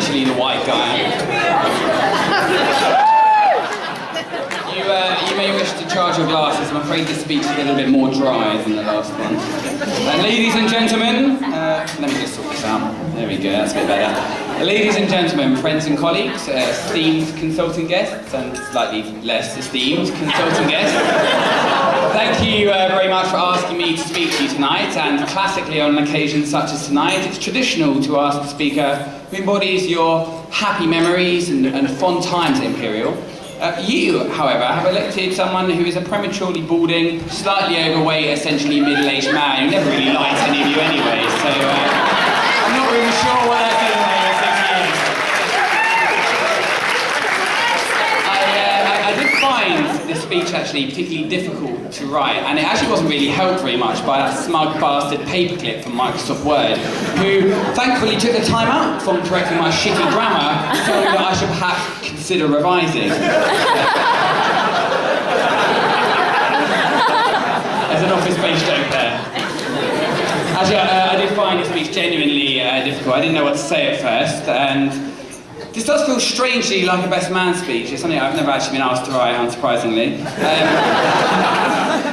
essentially the white guy. You may wish to charge your glasses. I'm afraid this speech is a little bit more dry than the last one. Ladies and gentlemen, let me just sort this out. There we go, that's a bit better. Ladies and gentlemen, friends and colleagues, esteemed consulting guests, and slightly less esteemed consulting guests, thank you very much for asking me to speak to you tonight. And classically, on an occasion such as tonight, it's traditional to ask the speaker who embodies your happy memories and fond times at Imperial. You, however, have elected someone who is a prematurely balding, slightly overweight, essentially middle-aged man who never really likes any of you anyway, so I'm not really sure what that's going to make in 6 years. I did find this speech actually particularly difficult to write, and it actually wasn't really helped very much by that smug bastard paperclip from Microsoft Word, who thankfully took the time out from correcting my shitty grammar to tell me that I should perhaps consider revising. There's an office-based joke there. Actually, I did find this speech genuinely difficult. I didn't know what to say at first, and this does feel strangely like a best man speech. It's something I've never actually been asked to write, unsurprisingly.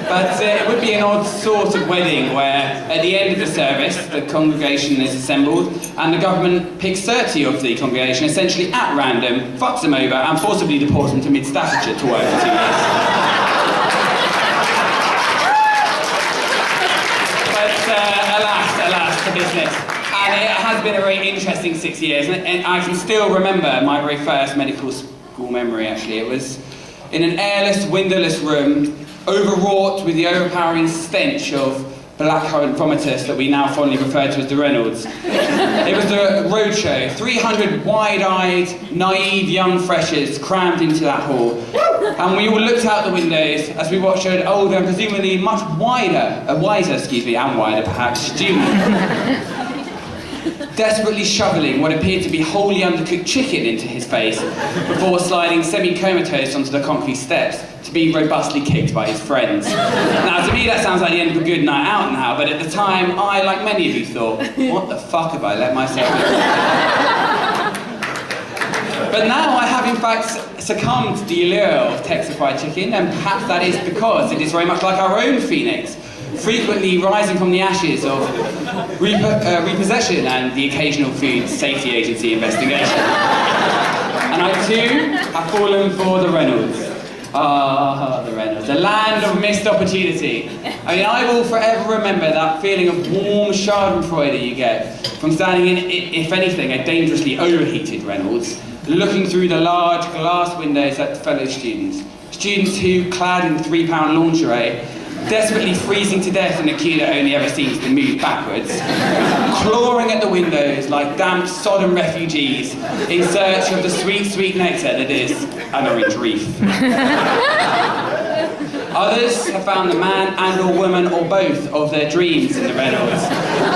But it would be an odd sort of wedding where, at the end of the service, the congregation is assembled and the government picks 30 of the congregation, essentially at random, fucks them over and forcibly deports them to Mid-Staffordshire to work for 2 years. But alas, the business. And it has been a very interesting 6 years, and I can still remember my very first medical school memory, actually. It was in an airless, windowless room, overwrought with the overpowering stench of blackcurrant vomitus that we now fondly refer to as the Reynolds. It was the roadshow, 300 wide-eyed, naive young freshers crammed into that hall. And we all looked out the windows as we watched an older and presumably much wiser perhaps, student desperately shoveling what appeared to be wholly undercooked chicken into his face before sliding semi-comatose onto the concrete steps to be robustly kicked by his friends. Now, to me that sounds like the end of a good night out now, but at the time, I, like many of you, thought, what the fuck have I let myself into? But now I have in fact succumbed to the allure of STFYD chicken, and perhaps that is because it is very much like our own phoenix, frequently rising from the ashes of repossession and the occasional food safety agency investigation. And I too have fallen for the Reynolds. Ah, the Reynolds, the land of missed opportunity. I mean, I will forever remember that feeling of warm schadenfreude you get from standing in, if anything, a dangerously overheated Reynolds, looking through the large glass windows at fellow students. Students who, clad in £3 lingerie, desperately freezing to death in a queue that only ever seems to move backwards, clawing at the windows like damp, sodden refugees in search of the sweet, sweet nectar that is an orange reef. Others have found the man and or woman or both of their dreams in the Reynolds,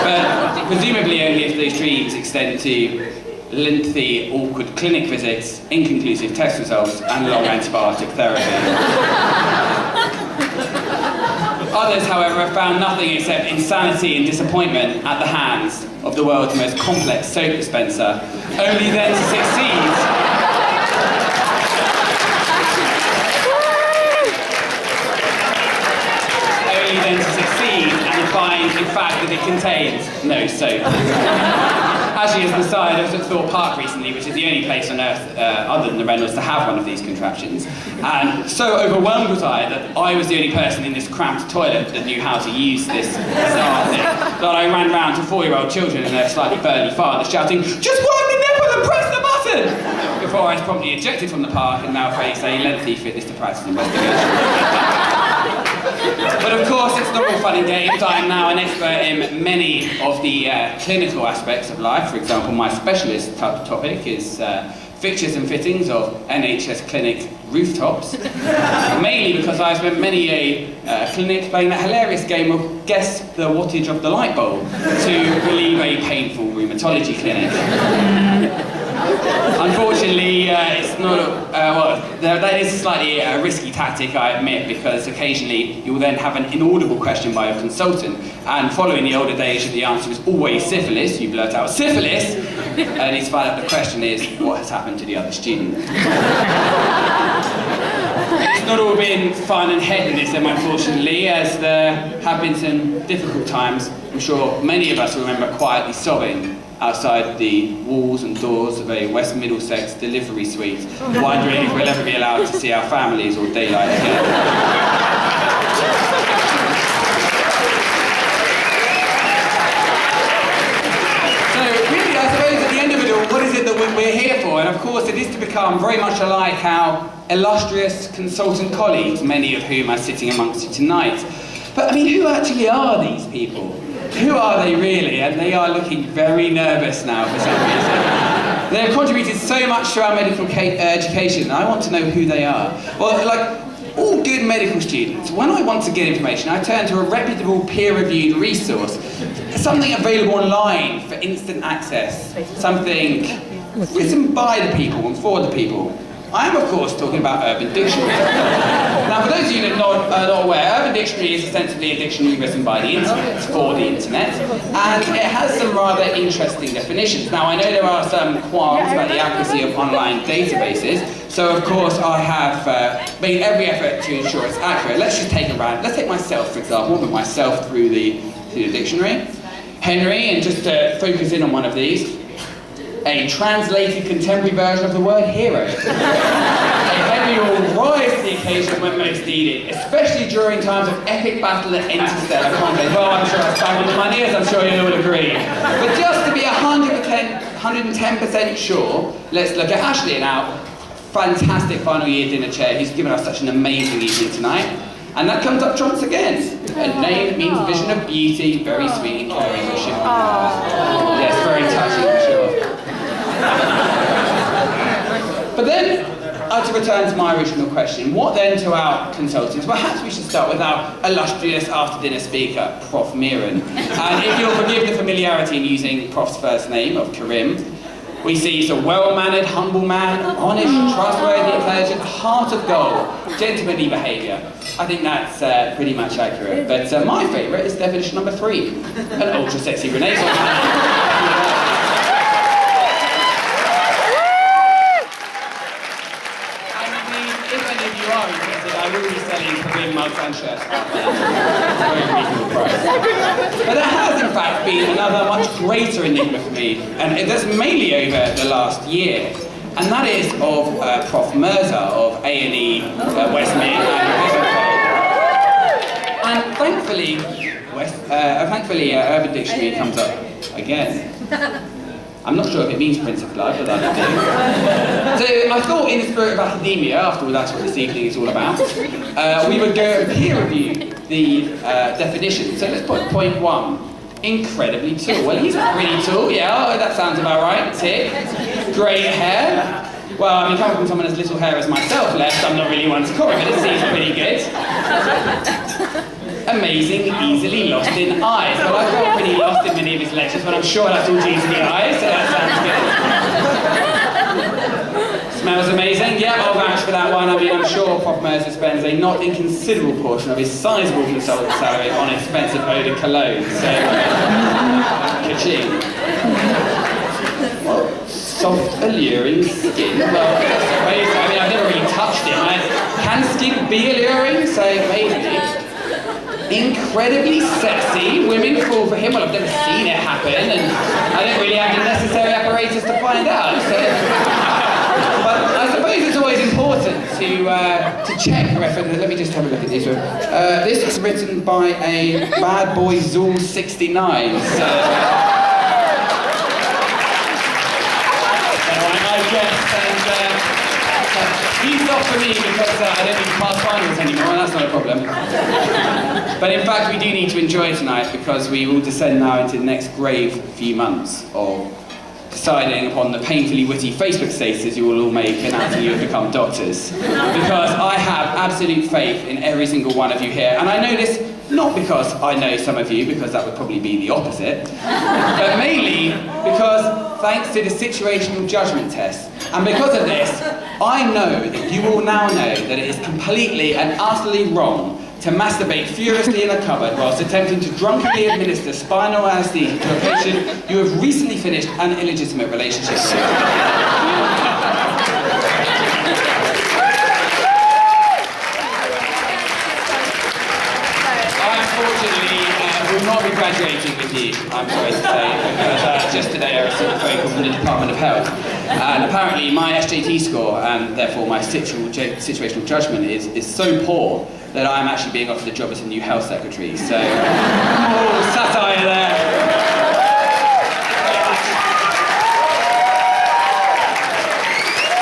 but presumably only if those dreams extend to lengthy, awkward clinic visits, inconclusive test results, and long antibiotic therapy. Others, however, have found nothing except insanity and disappointment at the hands of the world's most complex soap dispenser, only then to succeed. And find, in fact, that it contains no soap. Actually, as an aside, I was at Thorpe Park recently, which is the only place on earth, other than the Reynolds, to have one of these contraptions. And so overwhelmed was I that I was the only person in this cramped toilet that knew how to use this bizarre thing, that I ran round to 4-year-old children and their slightly burly fathers shouting, "Just wipe the nipple and press the button!" before I was promptly ejected from the park and now face a lengthy fitness to practice investigation. But of course, it's not all fun and games. I am now an expert in many of the clinical aspects of life. For example, my specialist topic is fixtures and fittings of NHS clinic rooftops. Mainly because I spent many a clinic playing that hilarious game of guess the wattage of the light bulb to relieve a painful rheumatology clinic. Unfortunately, it's not, that is slightly a risky tactic, I admit, because occasionally you will then have an inaudible question by a consultant, and following the older days, the answer is always syphilis. You blurt out syphilis, and you find out the question is, what has happened to the other student? It's not all been fun and hedonism, unfortunately, as there have been some difficult times. I'm sure many of us will remember quietly sobbing outside the walls and doors of a West Middlesex delivery suite, wondering if we'll ever be allowed to see our families or daylight again. So really, I suppose at the end of it all, what is it that we're here for? And of course, it is to become very much alike our illustrious consultant colleagues, many of whom are sitting amongst you tonight. But I mean, who actually are these people? Who are they really? And they are looking very nervous now for some reason. They have contributed so much to our medical education, and I want to know who they are. Well, like all good medical students, when I want to get information, I turn to a reputable peer-reviewed resource, something available online for instant access, something written by the people and for the people. I am, of course, talking about Urban Dictionary. Now, for those of you that are not aware, Urban Dictionary is ostensibly a dictionary written by the internet, for the internet, and it has some rather interesting definitions. Now, I know there are some qualms about the accuracy of online databases, so of course I have made every effort to ensure it's accurate. Let's just take a round. Let's take myself, for example, put myself through the dictionary. Henry, and just to focus in on one of these, a translated contemporary version of the word hero. Henry will rise to the occasion when most needed, especially during times of epic battle at interstellar conflict. Well, I'm sure that's bang on the money, as I'm sure you'll all agree. But just to be 110% sure, let's look at Ashley now. Fantastic final year dinner chair. He's given us such an amazing evening tonight. And that comes up trumps again. A name that means vision of beauty, very sweet and caring. Yes, very touching, I'm sure. But then, to return to my original question, what then to our consultants? Perhaps we should start with our illustrious after-dinner speaker, Prof. Miran. And if you'll forgive the familiarity in using Prof's first name of Karim, we see he's a well-mannered, humble man, honest, trustworthy, intelligent, heart of gold, gentlemanly behaviour. I think that's pretty much accurate. But my favourite is definition number 3, an ultra-sexy Renaissance man. I will be selling Korean mugs and shirts. Very reasonable price. But there has, in fact, been another much greater enigma for me, and that's mainly over the last year. And that is of Prof. Mirza of A&E, Westmead and thankfully, Urban Dictionary comes up again. I'm not sure if it means Prince of Blood, but that'll do. So I thought, in the spirit of academia, after all that's what this evening is all about, we would go and peer review the definition. So let's put point 1. Incredibly tall. Well, he's pretty tall, yeah, that sounds about right. Tick. Great hair. Well, I mean, coming from someone as little hair as myself left, I'm not really one to comment, but it seems pretty good. Amazing, easily lost in eyes. Well, I got pretty lost in many of his lectures, but I'm sure that's all due to the eyes, so that sounds good. Smells amazing. Yeah, I'll vouch for that one. I mean, I'm sure Prof. Mirza spends a not inconsiderable portion of his sizable consultant salary on expensive eau de cologne, so ka-ching. Well, soft, alluring skin. Well, I suppose, I mean, I've never really touched him. Can skin be alluring? So maybe. Incredibly sexy. Women fall for him. Well, I've never seen it happen, and I don't really have the necessary apparatus to find out. So. But I suppose it's always important to check references. Let me just have a look at this one. This was written by a bad boy Zool 69. So. I guess, and he's not for me because I don't need to pass finals anymore, and that's not a problem. But in fact, we do need to enjoy tonight because we will descend now into the next grave few months of deciding upon the painfully witty Facebook status you will all make announcing you have become doctors. Because I have absolute faith in every single one of you here, and I know this not because I know some of you, because that would probably be the opposite, but mainly because thanks to the situational judgment test, and because of this, I know that you all now know that it is completely and utterly wrong to masturbate furiously in a cupboard whilst attempting to drunkenly administer spinal anesthesia to a patient you have recently finished an illegitimate relationship with. I unfortunately will not be graduating with you, I'm sorry to say, because just today I received a phone call from the Department of Health. And apparently my SJT score, and therefore my situational judgment, is so poor that I'm actually being offered a job as a new health secretary. So, satire there.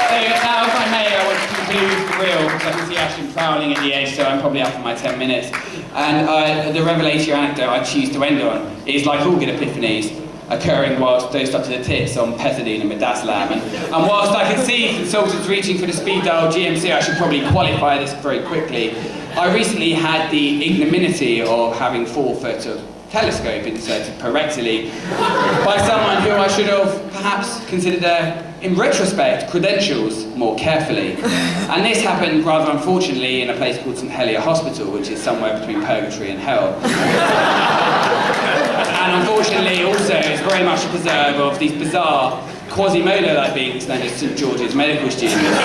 So now, if I may, I want to conclude the reel, because I can see Ashton prowling at the edge, so I'm probably up in my 10 minutes. And the revelatory anecdote I choose to end on is, like all good epiphanies, occurring whilst dosed up to the tits on pethidine and midazolam. And whilst I can see consultants reaching for the speed dial GMC, I should probably qualify this very quickly. I recently had the ignominy of having 4 foot of telescope inserted parectally by someone who I should have perhaps considered in retrospect, credentials more carefully. And this happened rather unfortunately in a place called St Helier Hospital, which is somewhere between purgatory and hell. And unfortunately also it's very much a preserve of these bizarre Quasimodo-like beings known as St George's medical students.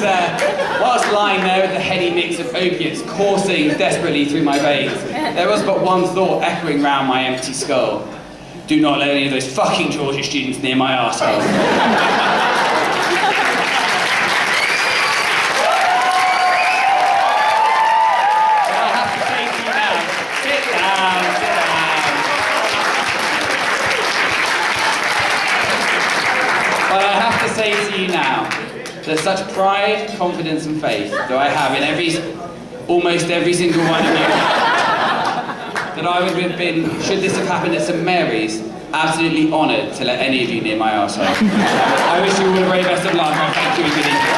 And whilst lying there with the heady mix of opiates coursing desperately through my veins, there was but one thought echoing round my empty skull. Do not let any of those fucking Georgia students near my arsehole. I have to say to you now, sit down. But I have to say to you now, that such pride, confidence and faith that I have in almost every single one of you, that I would have been, should this have happened at St Mary's, absolutely honoured to let any of you near my arsehole. I wish you all the very best of luck, and thank you and good evening.